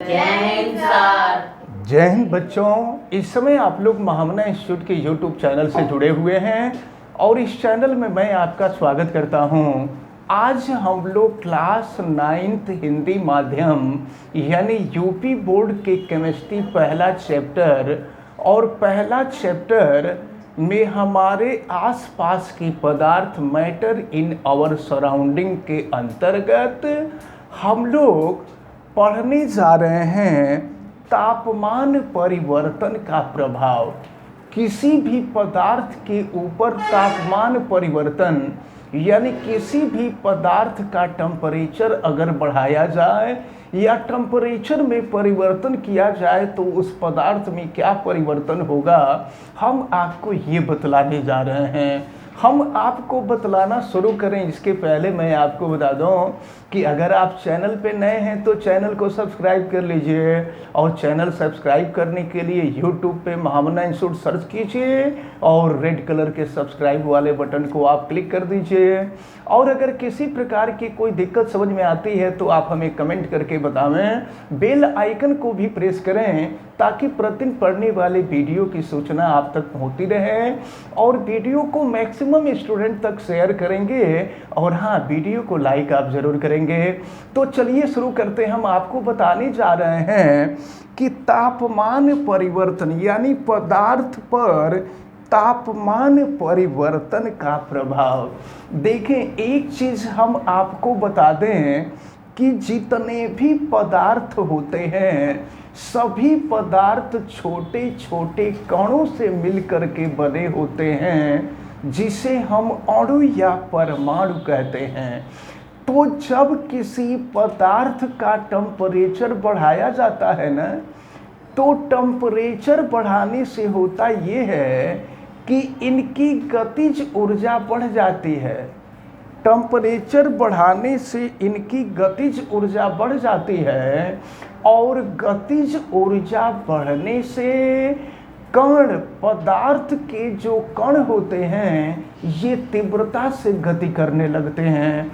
जय हिंद सर। जय हिंद बच्चों। इस समय आप लोग महामना इंस्टीट्यूट के यूट्यूब चैनल से जुड़े हुए हैं और इस चैनल में मैं आपका स्वागत करता हूं। आज हम लोग क्लास 9th हिंदी माध्यम यानी यूपी बोर्ड के केमिस्ट्री पहला चैप्टर और पहला चैप्टर में हमारे आसपास की पदार्थ मैटर इन आवर सराउंडिंग के अंतर्गत हम लोग पढ़ने जा रहे हैं तापमान परिवर्तन का प्रभाव। किसी भी पदार्थ के ऊपर तापमान परिवर्तन यानी किसी भी पदार्थ का टेम्परेचर अगर बढ़ाया जाए या टेम्परेचर में परिवर्तन किया जाए तो उस पदार्थ में क्या परिवर्तन होगा, हम आपको ये बतलाने जा रहे हैं। हम आपको बतलाना शुरू करें इसके पहले मैं आपको बता दूं कि अगर आप चैनल पे नए हैं तो चैनल को सब्सक्राइब कर लीजिए और चैनल सब्सक्राइब करने के लिए यूट्यूब पे महामना इंस्टीट्यूट सर्च कीजिए और रेड कलर के सब्सक्राइब वाले बटन को आप क्लिक कर दीजिए। और अगर किसी प्रकार की कोई दिक्कत समझ में आती है तो आप हमें कमेंट करके बतावें। बेल आइकन को भी प्रेस करें ताकि प्रतिदिन पढ़ने वाले वीडियो की सूचना आप तक पहुंचती रहे और वीडियो को मैक्सिमम स्टूडेंट तक शेयर करेंगे और हाँ, वीडियो को लाइक आप ज़रूर करेंगे। तो चलिए शुरू करते हैं। हम आपको बताने जा रहे हैं कि तापमान परिवर्तन यानी पदार्थ पर तापमान परिवर्तन का प्रभाव। देखें, एक चीज़ हम आपको बता दें कि जितने भी पदार्थ होते हैं सभी पदार्थ छोटे छोटे कणों से मिलकर के बने होते हैं जिसे हम अणु या परमाणु कहते हैं। तो जब किसी पदार्थ का टेम्परेचर बढ़ाया जाता है ना, तो टेम्परेचर बढ़ाने से होता ये है कि इनकी गतिज ऊर्जा बढ़ जाती है। टेम्परेचर बढ़ाने से इनकी गतिज ऊर्जा बढ़ जाती है और गतिज ऊर्जा बढ़ने से कण, पदार्थ के जो कण होते हैं ये तीव्रता से गति करने लगते हैं।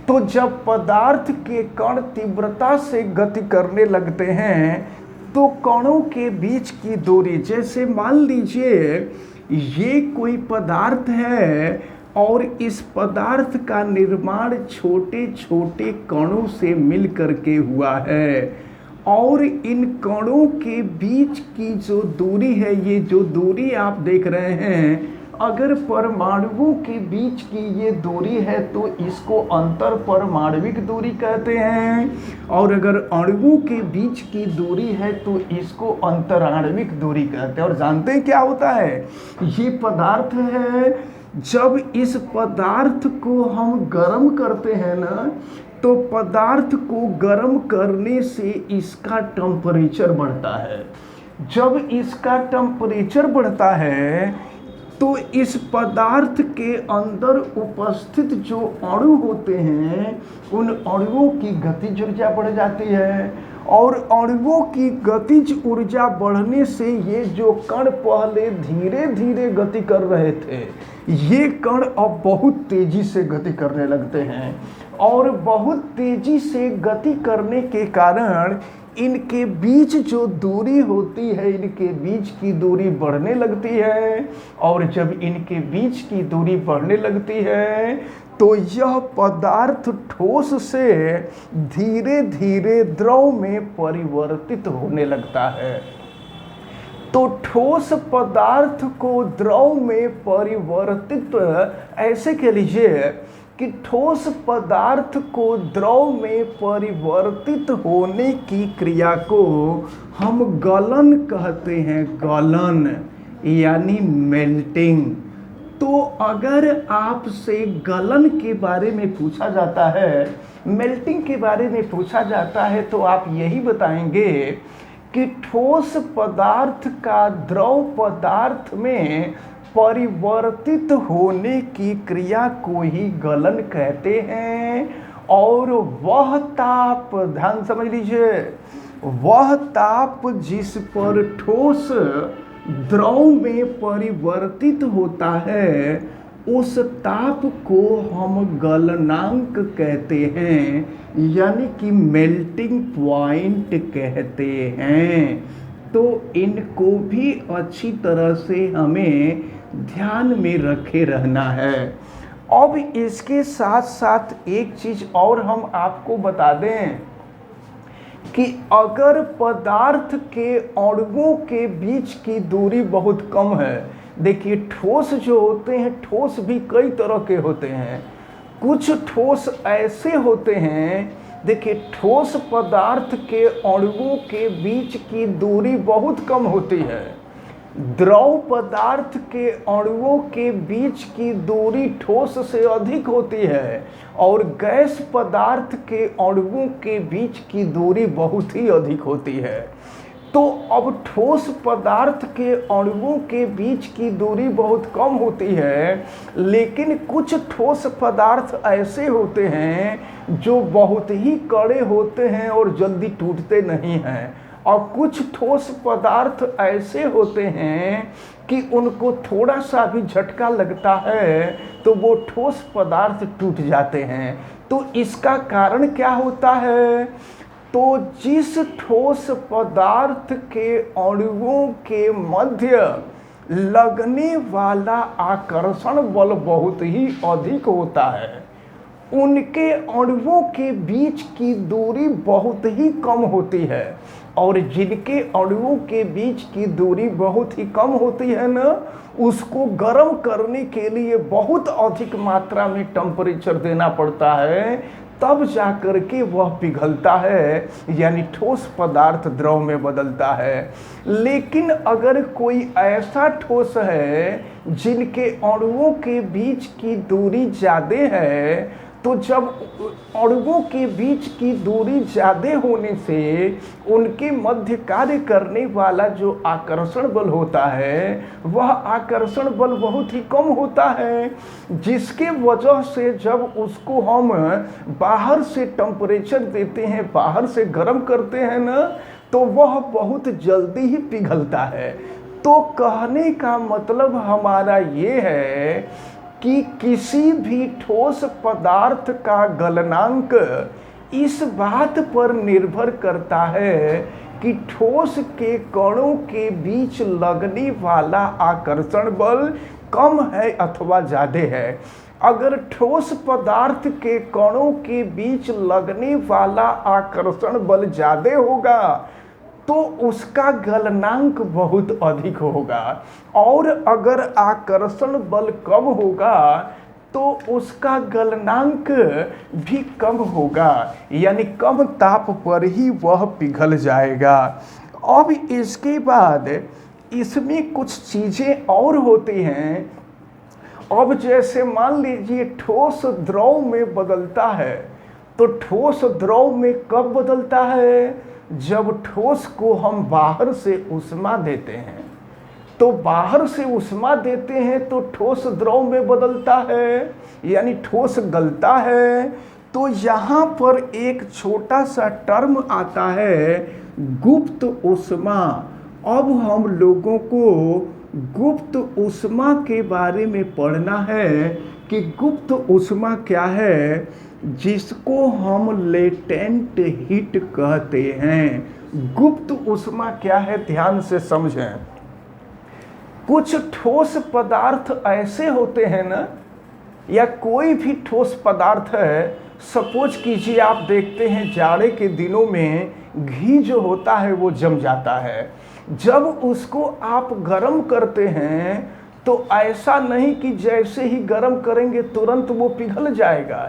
तो जब पदार्थ के कण तीव्रता से गति करने लगते हैं तो कणों के बीच की दूरी, जैसे मान लीजिए ये कोई पदार्थ है और इस पदार्थ का निर्माण छोटे छोटे कणों से मिल करके हुआ है और इन कणों के बीच की जो दूरी है, ये जो दूरी आप देख रहे हैं, अगर परमाणुओं के बीच की ये दूरी है तो इसको अंतर परमाणविक दूरी कहते हैं और अगर अणुओं के बीच की दूरी है तो इसको अंतराण्विक दूरी कहते हैं। और जानते हैं क्या होता है? ये पदार्थ है, जब इस पदार्थ को हम गर्म करते हैं ना, तो पदार्थ को गर्म करने से इसका टेम्परेचर बढ़ता है। जब इसका टेम्परेचर बढ़ता है तो इस पदार्थ के अंदर उपस्थित जो अणु होते हैं उन अणुओं की गतिज ऊर्जा बढ़ जाती है और अणुओं की गतिज ऊर्जा बढ़ने से ये जो कण पहले धीरे धीरे गति कर रहे थे, ये कण अब बहुत तेजी से गति करने लगते हैं और बहुत तेजी से गति करने के कारण इनके बीच जो दूरी होती है, इनके बीच की दूरी बढ़ने लगती है और जब इनके बीच की दूरी बढ़ने लगती है तो यह पदार्थ ठोस से धीरे धीरे द्रव में परिवर्तित होने लगता है। तो ठोस पदार्थ को द्रव में परिवर्तित, ऐसे कह लीजिए कि ठोस पदार्थ को द्रव में परिवर्तित होने की क्रिया को हम गलन कहते हैं। गलन यानी मेल्टिंग। तो अगर आपसे गलन के बारे में पूछा जाता है, मेल्टिंग के बारे में पूछा जाता है, तो आप यही बताएंगे कि ठोस पदार्थ का द्रव पदार्थ में परिवर्तित होने की क्रिया को ही गलन कहते हैं। और वह ताप, ध्यान समझ लीजिए, वह ताप जिस पर ठोस द्रव में परिवर्तित होता है उस ताप को हम गलनांक कहते हैं, यानी कि मेल्टिंग पॉइंट कहते हैं। तो इनको भी अच्छी तरह से हमें ध्यान में रखे रहना है। अब इसके साथ साथ एक चीज़ और हम आपको बता दें कि अगर पदार्थ के अणुओं के बीच की दूरी बहुत कम है, देखिए ठोस जो होते हैं, ठोस भी कई तरह के होते हैं। कुछ ठोस ऐसे होते हैं, देखिए ठोस पदार्थ के अणुओं के बीच की दूरी बहुत कम होती है। द्रव पदार्थ के अणुओं के बीच की दूरी ठोस से अधिक होती है और गैस पदार्थ के अणुओं के बीच की दूरी बहुत ही अधिक होती है। तो अब ठोस पदार्थ के अणुओं के बीच की दूरी बहुत कम होती है, लेकिन कुछ ठोस पदार्थ ऐसे होते हैं जो बहुत ही कड़े होते हैं और जल्दी टूटते नहीं हैं, और कुछ ठोस पदार्थ ऐसे होते हैं कि उनको थोड़ा सा भी झटका लगता है तो वो ठोस पदार्थ टूट जाते हैं। तो इसका कारण क्या होता है? तो जिस ठोस पदार्थ के अणुओं के मध्य लगने वाला आकर्षण बल बहुत ही अधिक होता है, उनके अणुओं के बीच की दूरी बहुत ही कम होती है। और जिनके अणुओं के बीच की दूरी बहुत ही कम होती है ना, उसको गर्म करने के लिए बहुत अधिक मात्रा में टेम्परेचर देना पड़ता है, तब जाकर के वह पिघलता है, यानी ठोस पदार्थ द्रव में बदलता है। लेकिन अगर कोई ऐसा ठोस है जिनके अणुओं के बीच की दूरी ज़्यादा है, तो जब अणुओं के बीच की दूरी ज़्यादा होने से उनके मध्य कार्य करने वाला जो आकर्षण बल होता है, वह आकर्षण बल बहुत ही कम होता है, जिसके वजह से जब उसको हम बाहर से टेम्परेचर देते हैं, बाहर से गर्म करते हैं ना, तो वह बहुत जल्दी ही पिघलता है। तो कहने का मतलब हमारा ये है कि किसी भी ठोस पदार्थ का गलनांक इस बात पर निर्भर करता है कि ठोस के कणों के बीच लगने वाला आकर्षण बल कम है अथवा ज़्यादा है। अगर ठोस पदार्थ के कणों के बीच लगने वाला आकर्षण बल ज़्यादा होगा तो उसका गलनांक बहुत अधिक होगा, और अगर आकर्षण बल कम होगा तो उसका गलनांक भी कम होगा, यानी कम ताप पर ही वह पिघल जाएगा। अब इसके बाद इसमें कुछ चीज़ें और होती हैं। अब जैसे मान लीजिए ठोस द्रव में बदलता है, तो ठोस द्रव में कब बदलता है? जब ठोस को हम बाहर से ऊष्मा देते हैं। तो बाहर से ऊष्मा देते हैं तो ठोस द्रव में बदलता है, यानी ठोस गलता है। तो यहाँ पर एक छोटा सा टर्म आता है, गुप्त ऊष्मा। अब हम लोगों को गुप्त ऊष्मा के बारे में पढ़ना है कि गुप्त ऊष्मा क्या है, जिसको हम लेटेंट हीट कहते हैं। गुप्त ऊष्मा क्या है, ध्यान से समझें। कुछ ठोस पदार्थ ऐसे होते हैं ना, या कोई भी ठोस पदार्थ है, सपोज कीजिए आप देखते हैं जाड़े के दिनों में घी जो होता है वो जम जाता है। जब उसको आप गर्म करते हैं तो ऐसा नहीं कि जैसे ही गर्म करेंगे तुरंत वो पिघल जाएगा।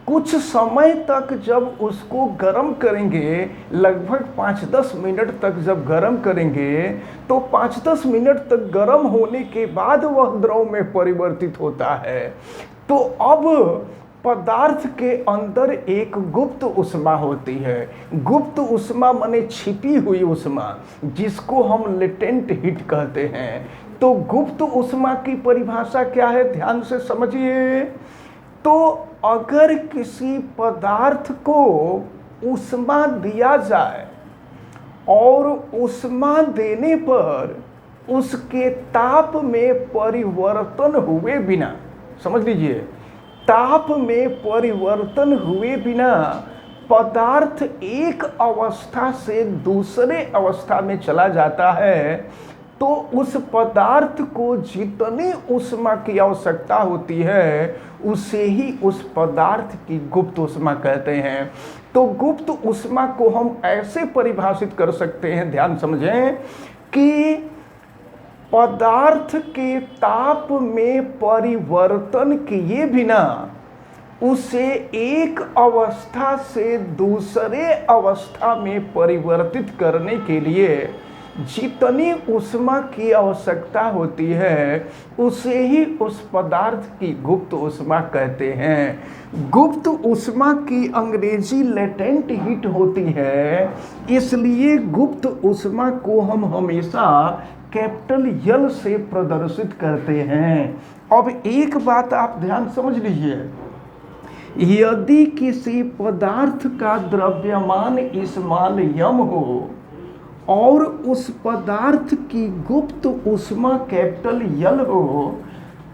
कुछ समय तक जब उसको गर्म करेंगे, लगभग 5-10 मिनट तक जब गर्म करेंगे, तो 5-10 मिनट तक गर्म होने के बाद वह द्रव में परिवर्तित होता है। तो अब पदार्थ के अंदर एक गुप्त ऊष्मा होती है। गुप्त ऊष्मा माने छिपी हुई ऊष्मा, जिसको हम लेटेंट हीट कहते हैं। तो गुप्त ऊष्मा की परिभाषा क्या है, ध्यान से समझिए। तो अगर किसी पदार्थ को ऊष्मा दिया जाए और ऊष्मा देने पर उसके ताप में परिवर्तन हुए बिना, समझ लीजिए, ताप में परिवर्तन हुए बिना पदार्थ एक अवस्था से दूसरे अवस्था में चला जाता है, तो उस पदार्थ को जितनी ऊष्मा की आवश्यकता होती है उसे ही उस पदार्थ की गुप्त ऊष्मा कहते हैं। तो गुप्त ऊष्मा को हम ऐसे परिभाषित कर सकते हैं, ध्यान समझें, कि पदार्थ के ताप में परिवर्तन किए बिना उसे एक अवस्था से दूसरे अवस्था में परिवर्तित करने के लिए जितनी ऊष्मा की आवश्यकता होती है उसे ही उस पदार्थ की गुप्त ऊष्मा कहते हैं। गुप्त ऊष्मा की अंग्रेजी लेटेंट हीट होती है, इसलिए गुप्त ऊष्मा को हम हमेशा कैपिटल यल से प्रदर्शित करते हैं। अब एक बात आप ध्यान समझ लीजिए, यदि किसी पदार्थ का द्रव्यमान इस्मान यम हो और उस पदार्थ की गुप्त ऊष्मा कैपिटल यल हो,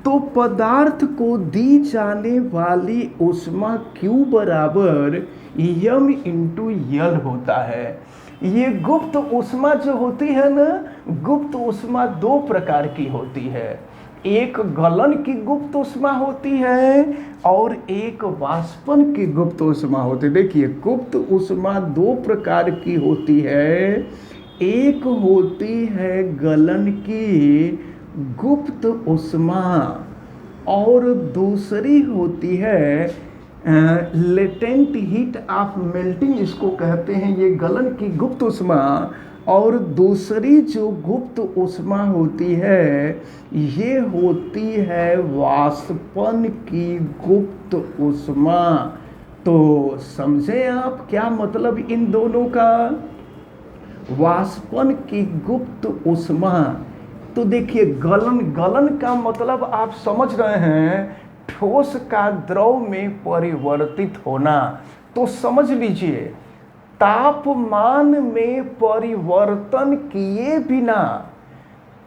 तो पदार्थ को दी जाने वाली ऊष्मा Q बराबर यम इंटू यल होता है। ये गुप्त ऊष्मा जो होती है ना, गुप्त ऊष्मा दो प्रकार की होती है, एक गलन की गुप्त ऊष्मा होती है और एक वाष्पन की गुप्त ऊष्मा होती है। देखिए, गुप्त ऊष्मा दो प्रकार की होती है, एक होती है गलन की गुप्त ऊष्मा और दूसरी होती है लेटेंट हीट ऑफ मेल्टिंग, इसको कहते हैं। ये गलन की गुप्त ऊष्मा और दूसरी जो गुप्त ऊष्मा होती है ये होती है वाष्पन की गुप्त ऊष्मा। तो समझे आप क्या मतलब इन दोनों का? वाष्पन की गुप्त ऊष्मा, तो देखिए गलन का मतलब आप समझ रहे हैं, ठोस का द्रव में परिवर्तित होना। तो समझ लीजिए, तापमान में परिवर्तन किए बिना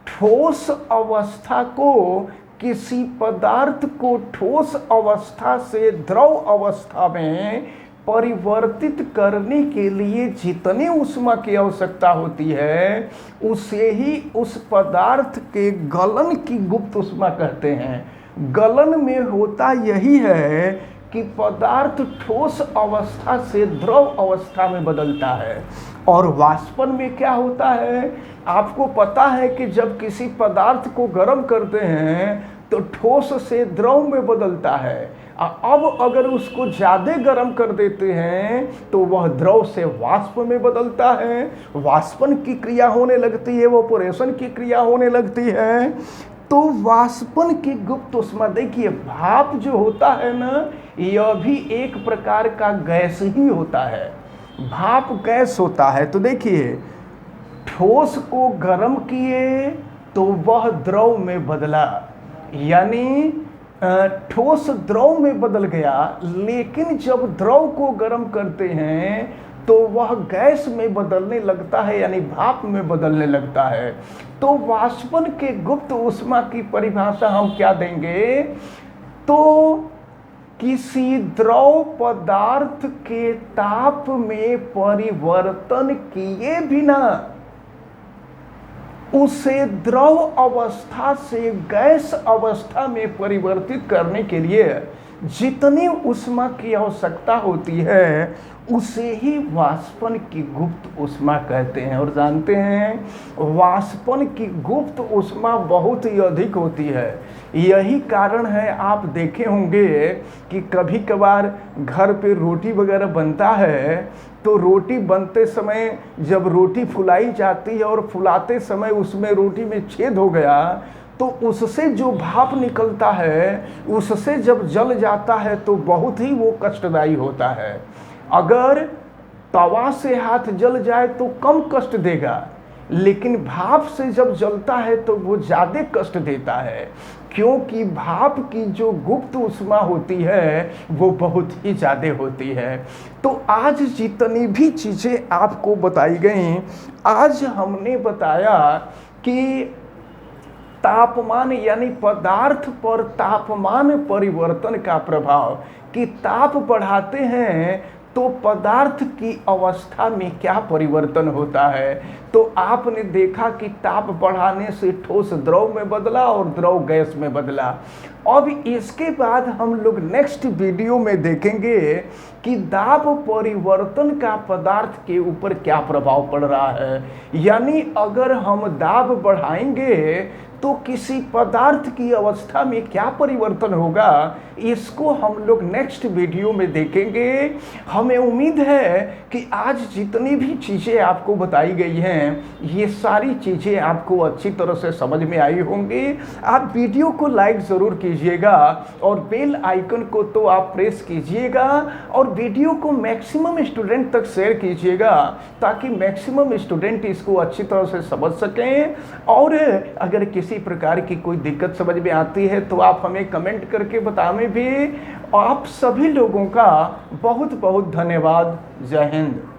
ठोस अवस्था को, किसी पदार्थ को ठोस अवस्था से द्रव अवस्था में परिवर्तित करने के लिए जितनी ऊष्मा की आवश्यकता होती है उसे ही उस पदार्थ के गलन की गुप्त ऊष्मा कहते हैं। गलन में होता यही है कि पदार्थ ठोस अवस्था से द्रव अवस्था में बदलता है। और वाष्पन में क्या होता है, आपको पता है कि जब किसी पदार्थ को गर्म करते हैं तो ठोस से द्रव में बदलता है। अब अगर उसको ज़्यादा गर्म कर देते हैं तो वह द्रव से वाष्प में बदलता है, वाष्पन की क्रिया होने लगती है, इवेपोरेशन की क्रिया होने लगती है। तो वाष्पन की गुप्त ऊष्मा, देखिए भाप जो होता है ना, यह भी एक प्रकार का गैस ही होता है, भाप गैस होता है। तो देखिए, ठोस को गर्म किए तो वह द्रव में बदला, यानी ठोस द्रव में बदल गया, लेकिन जब द्रव को गर्म करते हैं तो वह गैस में बदलने लगता है, यानी भाप में बदलने लगता है। तो वाष्पन के गुप्त ऊष्मा की परिभाषा हम क्या देंगे, तो किसी द्रव पदार्थ के ताप में परिवर्तन किए बिना उसे द्रव अवस्था से गैस अवस्था में परिवर्तित करने के लिए जितनी ऊष्मा की आवश्यकता होती है उसे ही वाष्पन की गुप्त ऊष्मा कहते हैं। और जानते हैं, वाष्पन की गुप्त ऊष्मा बहुत ही अधिक होती है। यही कारण है, आप देखे होंगे कि कभी कभार घर पे रोटी वगैरह बनता है तो रोटी बनते समय जब रोटी फुलाई जाती है और फुलाते समय उसमें रोटी में छेद हो गया तो उससे जो भाप निकलता है उससे जब जल जाता है तो बहुत ही वो कष्टदायी होता है। अगर तवा से हाथ जल जाए तो कम कष्ट देगा, लेकिन भाप से जब जलता है तो वो ज़्यादा कष्ट देता है, क्योंकि भाप की जो गुप्त ऊष्मा होती है वो बहुत ही ज़्यादा होती है। तो आज जितनी भी चीज़ें आपको बताई गई, आज हमने बताया कि तापमान यानी पदार्थ पर तापमान परिवर्तन का प्रभाव, कि ताप बढ़ाते हैं तो पदार्थ की अवस्था में क्या परिवर्तन होता है। तो आपने देखा कि ताप बढ़ाने से ठोस द्रव में बदला और द्रव गैस में बदला। अब इसके बाद हम लोग नेक्स्ट वीडियो में देखेंगे कि दाब परिवर्तन का पदार्थ के ऊपर क्या प्रभाव पड़ रहा है। यानी अगर हम दाब बढ़ाएंगे तो किसी पदार्थ की अवस्था में क्या परिवर्तन होगा, इसको हम लोग नेक्स्ट वीडियो में देखेंगे। हमें उम्मीद है कि आज जितनी भी चीज़ें आपको बताई गई हैं, ये सारी चीज़ें आपको अच्छी तरह से समझ में आई होंगी। आप वीडियो को लाइक ज़रूर कीजिएगा और बेल आइकन को तो आप प्रेस कीजिएगा और वीडियो को मैक्सिमम स्टूडेंट तक शेयर कीजिएगा, ताकि मैक्सिमम स्टूडेंट इसको अच्छी तरह से समझ सकें। और अगर किसी प्रकार की कोई दिक्कत समझ में आती है तो आप हमें कमेंट करके बताएं भी। आप सभी लोगों का बहुत बहुत धन्यवाद। जय हिंद।